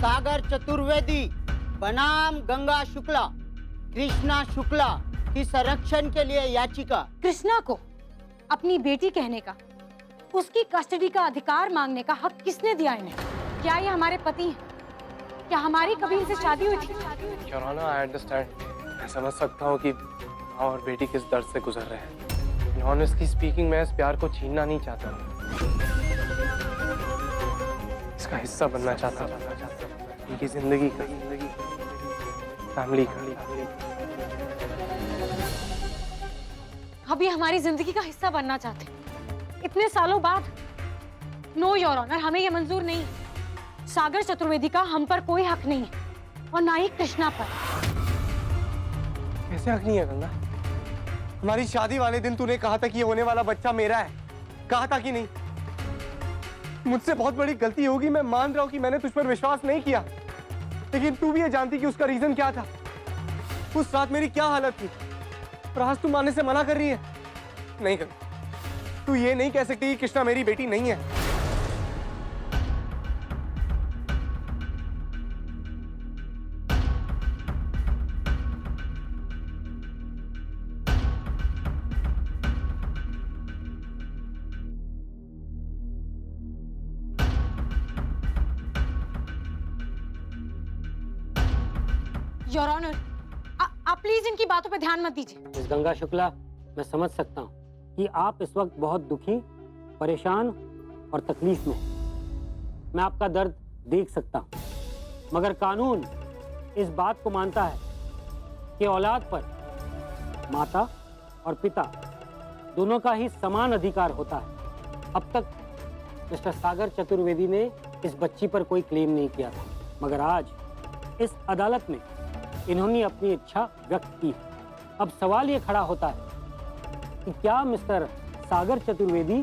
सागर चतुर्वेदी बनाम गंगा शुक्ला, कृष्णा शुक्ला की संरक्षण के लिए याचिका। कृष्णा को अपनी बेटी कहने का, उसकी कस्टडी का अधिकार मांगने का हक किसने दिया इन्हें? क्या ये हमारे पति हैं? क्या हमारी कभी इनसे शादी हुई थी? Your honour, I understand. मैं समझ सकता हूँ कि माँ और बेटी किस दर्द से गुजर रहे हैं। ऑनेस्टली स्पीकिंग, मैं इस प्यार को छीनना नहीं चाहता हूँ, इसका हिस्सा बनना चाहता हूँ, उनकी जिंदगी का, फैमिली का। अभी हमारी जिंदगी का हिस्सा बनना चाहते हैं इतने सालों बाद? नो योर ऑनर, हमें ये मंजूर नहीं है। सागर चतुर्वेदी का हम पर कोई हक नहीं है और ना ही कृष्णा पर। कैसे हक नहीं है गंगा? हमारी शादी वाले दिन तूने कहा था कि ये होने वाला बच्चा मेरा है, कहा था कि नहीं? मुझसे बहुत बड़ी गलती होगी, मैं मान रहा हूं कि मैंने तुझ पर विश्वास नहीं किया, लेकिन तू भी ये जानती कि उसका रीजन क्या था, उस रात मेरी क्या हालत थी, और आज तू मानने से मना कर रही है। नहीं गंगा, तू ये नहीं कह सकती कि कृष्णा मेरी बेटी नहीं है। योर ऑनर, आप प्लीज इनकी बातों पर ध्यान मत दीजिए। मिस गंगा शुक्ला, मैं समझ सकता हूँ कि आप इस वक्त बहुत दुखी, परेशान और तकलीफ में हैं। मैं आपका दर्द देख सकता हूँ, मगर कानून इस बात को मानता है कि औलाद पर माता और पिता दोनों का ही समान अधिकार होता है। अब तक मिस्टर सागर चतुर्वेदी ने इस बच्ची पर कोई क्लेम नहीं किया था, मगर आज इस अदालत में इन्होंने अपनी इच्छा व्यक्त की। अब सवाल ये खड़ा होता है कि क्या मिस्टर सागर चतुर्वेदी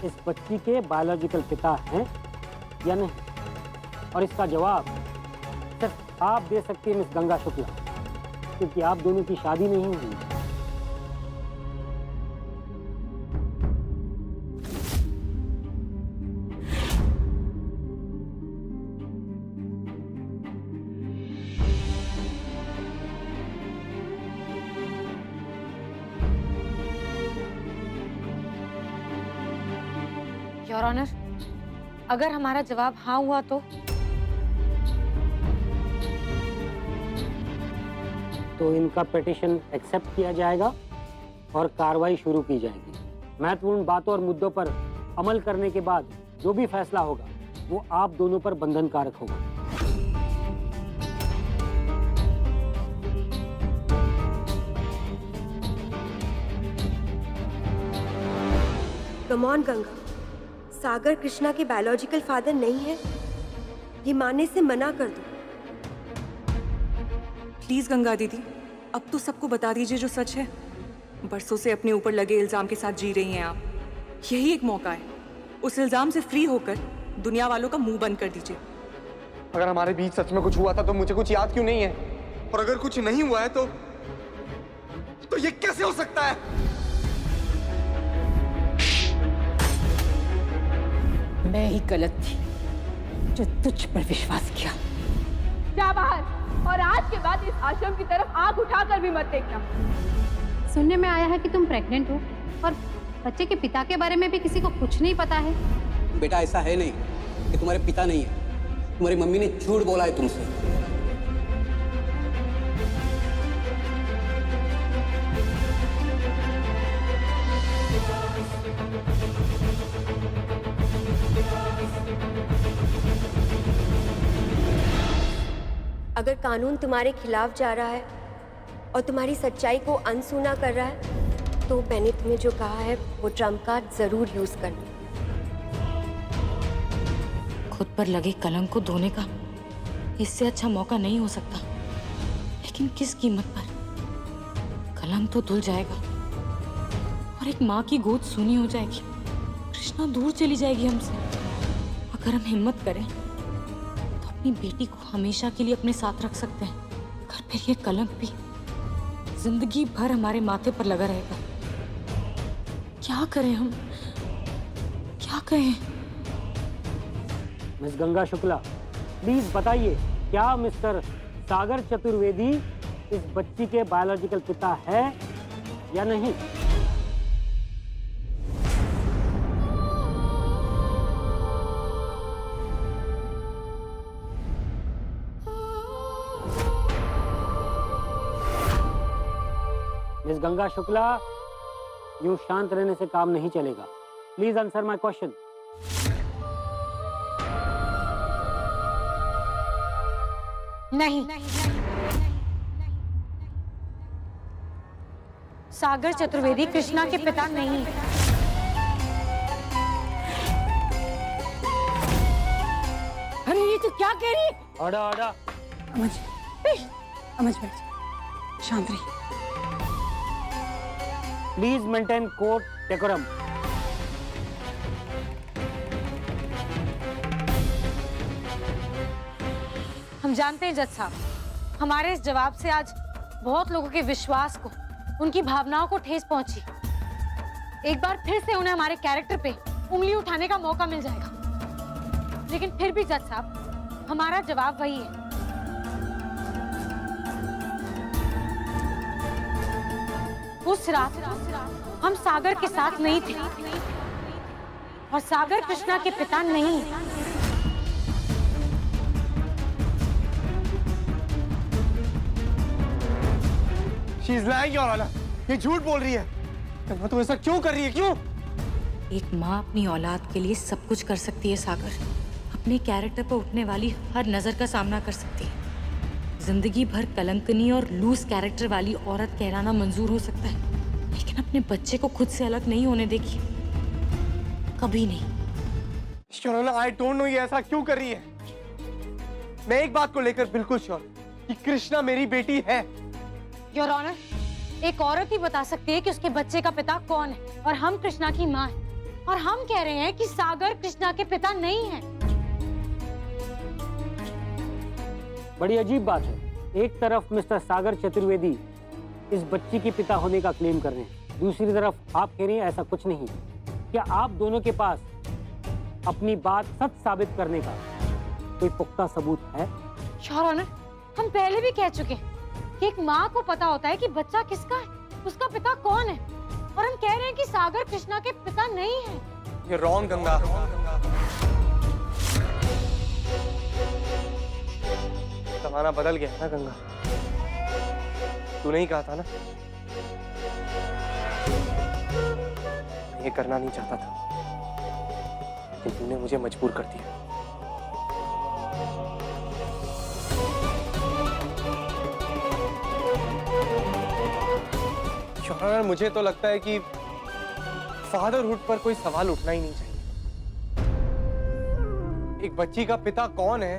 इस बच्ची के बायोलॉजिकल पिता हैं या नहीं, और इसका जवाब सिर्फ आप दे सकती हैं मिस गंगा शुक्ला, क्योंकि आप दोनों की शादी नहीं हुई। योर ऑनर, अगर हमारा जवाब हाँ हुआ तो इनका पिटीशन एक्सेप्ट किया जाएगा और कार्रवाई शुरू की जाएगी। महत्वपूर्ण बातों और मुद्दों पर अमल करने के बाद जो भी फैसला होगा वो आप दोनों पर बंधनकारक होगा। कम ऑन गंगा, सागर कृष्णा के बायोलॉजिकल फादर नहीं है, ये मानने से मना कर दो। प्लीज गंगा दीदी, अब तो सबको बता दीजिए जो सच है। बरसों से अपने ऊपर लगे इल्जाम के साथ जी रही हैं आप। यही एक मौका है, उस इल्जाम से फ्री होकर दुनिया वालों का मुंह बंद कर दीजिए। अगर हमारे बीच सच में कुछ हुआ था तो मुझे कुछ याद क्यों नहीं है? और अगर कुछ नहीं हुआ है तो ये कैसे हो सकता है? मैं ही गलत थी जो तुझ पर विश्वास किया। जा बाहर, और आज के बाद इस आश्रम की तरफ आंख उठाकर भी मत देखना। सुनने में आया है कि तुम प्रेग्नेंट हो और बच्चे के पिता के बारे में भी किसी को कुछ नहीं पता है। बेटा, ऐसा है नहीं कि तुम्हारे पिता नहीं है, तुम्हारी मम्मी ने झूठ बोला है तुमसे। अगर कानून तुम्हारे खिलाफ जा रहा है और तुम्हारी सच्चाई को अनसुना कर रहा है तो मैंने तुम्हें जो कहा है वो ट्रम्प कार्ड जरूर यूज करना। खुद पर लगे कलंक को धोने का इससे अच्छा मौका नहीं हो सकता, लेकिन किस कीमत पर? कलंक तो धुल जाएगा और एक माँ की गोद सूनी हो जाएगी। कृष्णा दूर चली जाएगी हमसे। अगर हम हिम्मत करें तो अपनी बेटी को हमेशा के लिए अपने साथ रख सकते हैं, मगर फिर ये कलंक भी जिंदगी भर हमारे माथे पर लगा रहेगा। क्या करें हम, क्या कहें? मिस गंगा शुक्ला, प्लीज बताइए, क्या मिस्टर सागर चतुर्वेदी इस बच्ची के बायोलॉजिकल पिता है या नहीं? मिस गंगा शुक्ला, यूं शांत रहने से काम नहीं चलेगा। Please answer my question. नहीं, सागर चतुर्वेदी कृष्णा के पिता नहीं है। अरे ये तो क्या कह रही है? Order order. अमज बैठ, शांत रही। Please maintain court decorum. हम जानते हैं जज साहब, हमारे इस जवाब से आज बहुत लोगों के विश्वास को, उनकी भावनाओं को ठेस पहुंची। एक बार फिर से उन्हें हमारे कैरेक्टर पे उंगली उठाने का मौका मिल जाएगा। लेकिन फिर भी जज साहब, हमारा जवाब वही है। उस रात हम सागर के साथ नहीं थे और सागर कृष्णा के पिता नहीं है। She is lying, Your Honor. ये झूठ बोल रही है। गंगा तू ऐसा क्यों कर रही है, क्यों? एक माँ अपनी औलाद के लिए सब कुछ कर सकती है सागर। अपने कैरेक्टर पर उठने वाली हर नजर का सामना कर सकती है। जिंदगी भर कलंकनी और लूज कैरेक्टर वाली औरत कहलाना मंजूर हो सकता है, लेकिन अपने बच्चे को खुद से अलग नहीं होने देगी, कभी नहीं। Your Honor, I don't know ये ऐसा क्यों कर रही है। मैं एक बात को लेकर बिल्कुल श्योर कि कृष्णा मेरी बेटी है। योर ऑनर, एक औरत ही बता सकती है कि उसके बच्चे का पिता कौन है, और हम कृष्णा की माँ हैं, और हम कह रहे हैं कि सागर कृष्णा के पिता नहीं है। बड़ी अजीब बात है, एक तरफ मिस्टर सागर चतुर्वेदी इस बच्ची के पिता होने का क्लेम कर रहे हैं, दूसरी तरफ आप कह रही हैं ऐसा कुछ नहीं। क्या आप दोनों के पास अपनी बात सच साबित करने का कोई पुख्ता सबूत है? योर ऑनर, हम पहले भी कह चुके हैं कि एक माँ को पता होता है कि बच्चा किसका है, उसका पिता कौन है, और हम कह रहे हैं कि सागर कृष्णा के पिता नहीं है। ये रॉन्ग गंगा। जमाना बदल गया है ना गंगा, तू नहीं कहा था ना मैं ये करना नहीं चाहता था, लेकिन तूने मुझे मजबूर कर दिया। शौहर, मुझे तो लगता है कि फादरहुड पर कोई सवाल उठना ही नहीं चाहिए। एक बच्ची का पिता कौन है,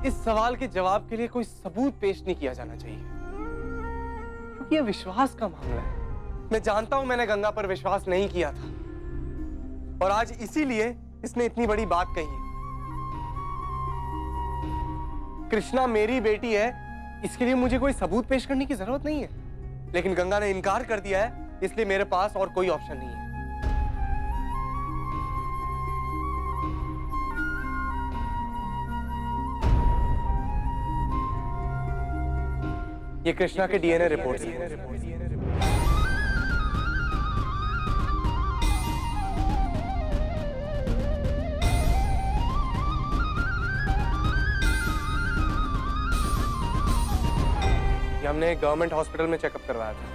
इस सवाल के जवाब के लिए कोई सबूत पेश नहीं किया जाना चाहिए, क्योंकि यह विश्वास का मामला है। मैं जानता हूं मैंने गंगा पर विश्वास नहीं किया था, और आज इसीलिए इसने इतनी बड़ी बात कही है। कृष्णा मेरी बेटी है, इसके लिए मुझे कोई सबूत पेश करने की जरूरत नहीं है, लेकिन गंगा ने इनकार कर दिया है, इसलिए मेरे पास और कोई ऑप्शन नहीं है। ये कृष्णा के डीएनए रिपोर्ट है। हमने गवर्नमेंट हॉस्पिटल में चेकअप करवाया था।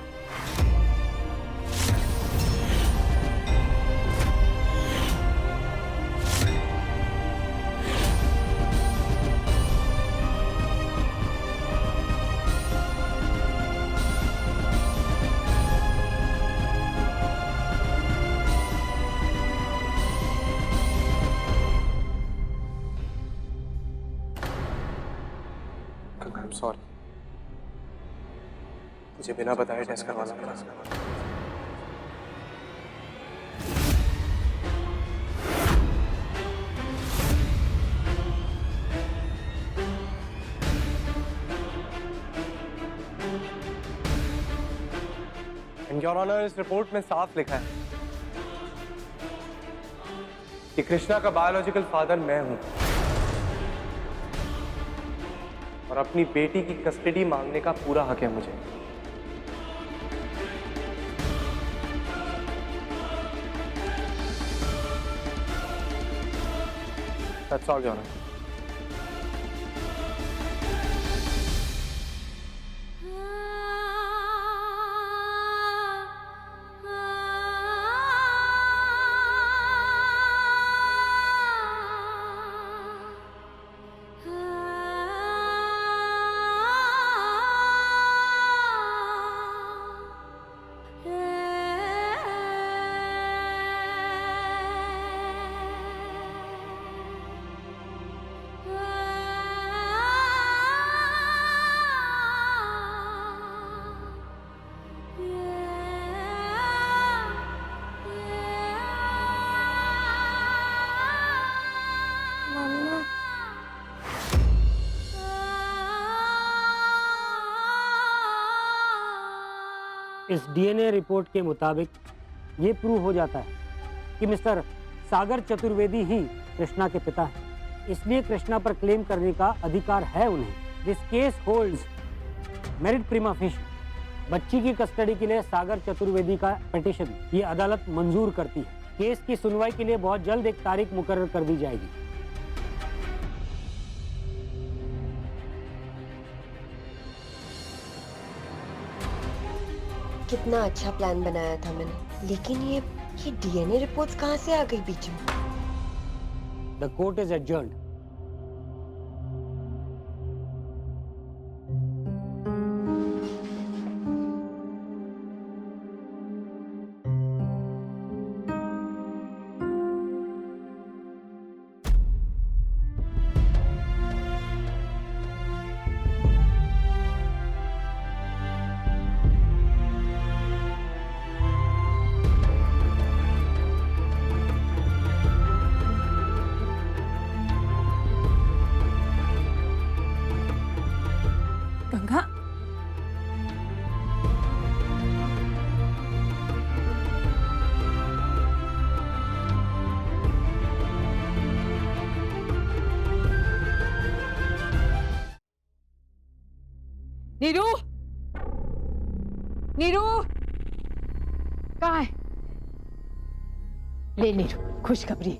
I'm sorry, मुझे बिना बताए टेस्ट करवाना पड़ा। योर ऑनर, इस रिपोर्ट में साफ लिखा है कि कृष्णा का बायोलॉजिकल फादर मैं हूं। और अपनी बेटी की कस्टडी मांगने का पूरा हक है मुझे। That's all, Your Honor. इस डीएनए रिपोर्ट के मुताबिक ये प्रूव हो जाता है कि मिस्टर सागर चतुर्वेदी ही कृष्णा के पिता हैं। इसलिए कृष्णा पर क्लेम करने का अधिकार है उन्हें। This case holds merit प्रिमा facie. बच्ची की कस्टडी के लिए सागर चतुर्वेदी का पिटीशन ये अदालत मंजूर करती है। केस की सुनवाई के लिए बहुत जल्द एक तारीख मुकर्रर कर दी जाएगी। कितना अच्छा प्लान बनाया था मैंने, लेकिन ये डीएनए रिपोर्ट्स कहाँ से आ गई बीच में? The court is adjourned. Ganga, Neeru, Neeru कहाँ है? ले नीरू, खुशखबरी,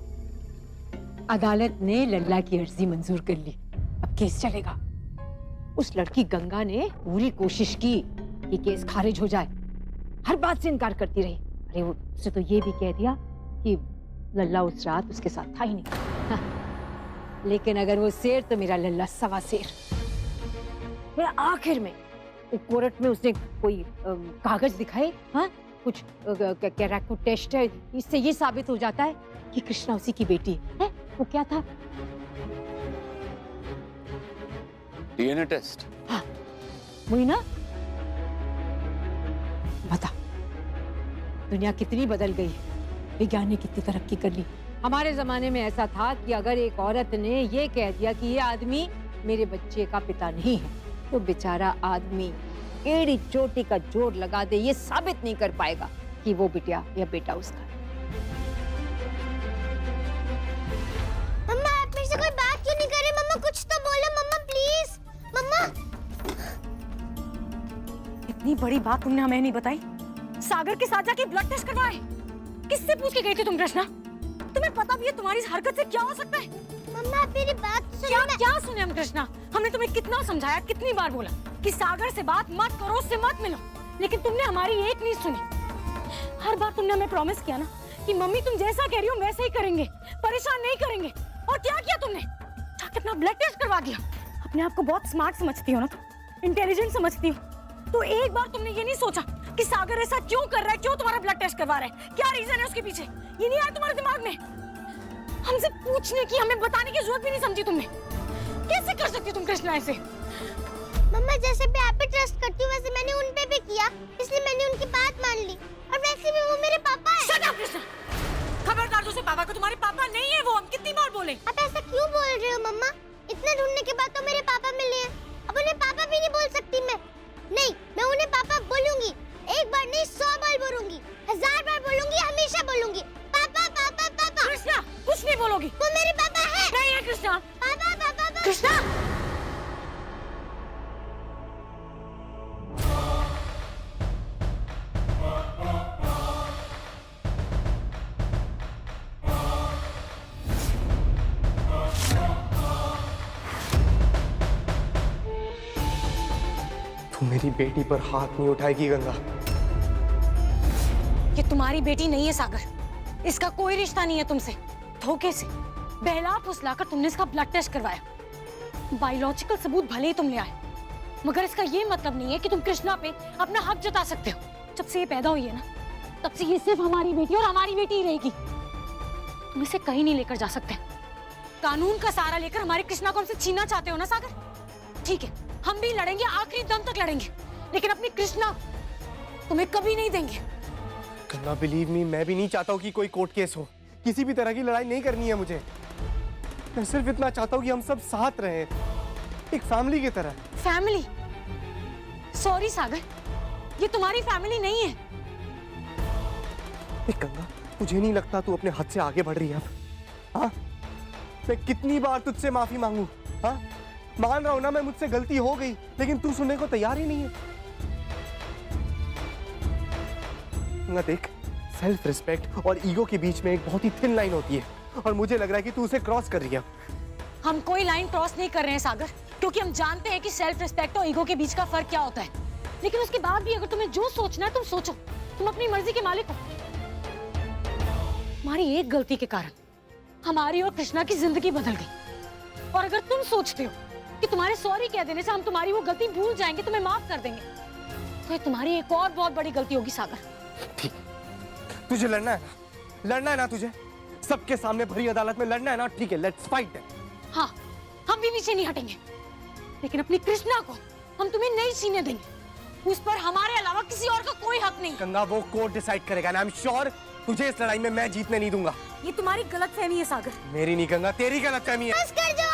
अदालत ने लल्ला की अर्जी मंजूर कर ली। अब केस चलेगा। उस लड़की गंगा ने पूरी कोशिश की कि केस खारिज हो जाए, हर बात से इनकार करती रही। अरे उससे तो ये भी कह दिया कि लल्ला उस रात उसके साथ था ही नहीं। हाँ। लेकिन अगर वो शेर तो मेरा लल्ला सवा शेर। फिर आखिर में कोर्ट में उसने कोई कागज दिखाए, हाँ, कुछ कैरेक्टर टेस्ट है, इससे ये साबित हो जाता है कि कृष्णा उसी की बेटी है। वो क्या था? DNA test. हाँ, वही ना। बता, दुनिया कितनी बदल गई है, विज्ञान ने कितनी तरक्की कर ली। हमारे जमाने में ऐसा था कि अगर एक औरत ने ये कह दिया कि ये आदमी मेरे बच्चे का पिता नहीं है, तो बेचारा आदमी एड़ी चोटी का जोर लगा दे ये साबित नहीं कर पाएगा कि वो बिटिया या बेटा उसका है। मम्मा, आप मेरे से कोई बात क्यों नहीं कर रहे? मम्मा कुछ तो बोलो मम्मा, प्लीज मम्मा। इतनी बड़ी बात तुमने हमें नहीं बताई। सागर के साथ जाके ब्लड टेस्ट करवाए। किससे पूछ के गई थी तुम कृष्णा? तुम्हें पता भी है तुम्हारी इस हरकत से क्या हो सकता है? मम्मा मेरी बात सुनो। क्या सुने हम कृष्णा? हमने तुम्हें कितना समझाया, कितनी बार बोला कि सागर से बात मत करो, उससे मत मिलो, लेकिन तुमने हमारी एक नहीं सुनी। हर बार तुमने हमें प्रॉमिस किया ना कि मम्मी तुम जैसा कह रही हो वैसे ही करेंगे, परेशान नहीं करेंगे। और क्या किया तुमने? जाके अपना ब्लड टेस्ट करवा दिया। अपने आप को बहुत स्मार्ट समझती हो ना, तो इंटेलिजेंट समझती हो, तो एक बार तुमने ये नहीं सोचा कि सागर ऐसा क्यों कर रहा है, क्यों तुम्हारा ब्लड टेस्ट करवा रहा है, क्या रीजन है उसके पीछे? ये नहीं आया तुम्हारे दिमाग में? हमसे पूछने की, हमें बताने की जरूरत भी नहीं समझी तुमने। कैसे कर सकती तुम कृष्णा ऐसे? मम्मा जैसे मैं आप पे ट्रस्ट करती हूँ वैसे मैंने उन पे भी किया, इसलिए मैंने उनकी बात मान ली। और वैसे भी वो मेरे पापा हैं। शट अप कृष्णा, खबरदार दूसरे पापा को, तुम्हारे पापा नहीं है वो। हम कितनी बार बोले? आप ऐसा क्यों बोल रहे हो मम्मा? इतना ढूंढने के बाद तो मेरे पापा मिले हैं, अब उन्हें पापा भी नहीं बोल सकती मैं। नहीं, मैं उन्हें पापा बोलूंगी। एक बार नहीं 100 बार बोलूंगी, 1000 बार बोलूंगी, हमेशा बोलूंगी पापा पापा पापा। कृष्णा कुछ नहीं बोलोगी। वो मेरे पापा है। नहीं है कृष्णा। पापा पापा पापा। कृष्णा तू मेरी बेटी पर हाथ नहीं उठाएगी गंगा। ये तुम्हारी बेटी नहीं है सागर, इसका कोई रिश्ता नहीं है तुमसे। धोखे से बहला फुसलाकर तुमने इसका ब्लड टेस्ट करवाया। बायोलॉजिकल सबूत भले ही तुम ले आए, मगर इसका ये मतलब नहीं है कि तुम कृष्णा पे अपना हक जता सकते हो। जब से ये पैदा हुई है ना, तब से ये सिर्फ हमारी बेटी और हमारी बेटी ही रहेगी। तुम इसे कहीं नहीं लेकर जा सकते। कानून का सहारा लेकर हमारे कृष्णा को हमसे छीनना चाहते हो ना सागर? ठीक है, हम भी लड़ेंगे, आखिरी दम तक लड़ेंगे, लेकिन अपनी कृष्णा तुम्हें कभी नहीं देंगे। गंगा बिलीव मी, मैं भी नहीं चाहता हूँ कि कोई कोर्ट केस हो। किसी भी तरह की लड़ाई नहीं करनी है मुझे। मैं सिर्फ इतना चाहता हूँ कि हम सब साथ रहें, एक फैमिली की तरह। फैमिली? सॉरी सागर, ये तुम्हारी फैमिली नहीं है। गंगा, मुझे नहीं लगता तू अपने हद से आगे बढ़ रही है अब। हाँ, मैं कितनी बार तुझसे माफी मांगू? हाँ, मान रहा हूं ना मैं, मुझसे गलती हो गई, लेकिन तू सुनने को तैयार ही नहीं है। गंगा देख, सेल्फ रिस्पेक्ट और ईगो के बीच में एक बहुत ही थिन लाइन होती है, और मुझे लग रहा है कि तू उसे क्रॉस कर रही है। हम कोई लाइन क्रॉस नहीं कर रहे हैं सागर, क्योंकि हम जानते हैं कि सेल्फ रिस्पेक्ट और ईगो के बीच का फर्क क्या होता है। लेकिन उसके बाद भी अगर तुम्हें जो सोचना है तुम सोचो, तुम अपनी मर्जी के मालिक हो। हमारी एक गलती के कारण हमारी और कृष्णा की जिंदगी बदल गई, और अगर तुम सोचते हो कि तुम्हारे सॉरी कह देने से हम तुम्हारी वो गलती भूल जाएंगे, तुम्हें माफ कर देंगे, तो ये तुम्हारी एक और बहुत बड़ी गलती होगी सागर। ठीक, तुझे लड़ना है, लड़ना है ना तुझे? सबके सामने भरी अदालत में लड़ना है ना? ठीक है, लेट्स फाइट देन। हाँ, हम भी पीछे नहीं हटेंगे, लेकिन अपनी कृष्णा को हम तुम्हें नहीं छीनने देंगे। उस पर हमारे अलावा किसी और का कोई हक नहीं। गंगा, वो कोर्ट डिसाइड करेगा, आई एम श्योर तुझे इस लड़ाई में मैं जीतने नहीं दूंगा। ये तुम्हारी गलतफहमी है सागर। मेरी नहीं गंगा, तेरी गलतफहमी है। बस कर दो।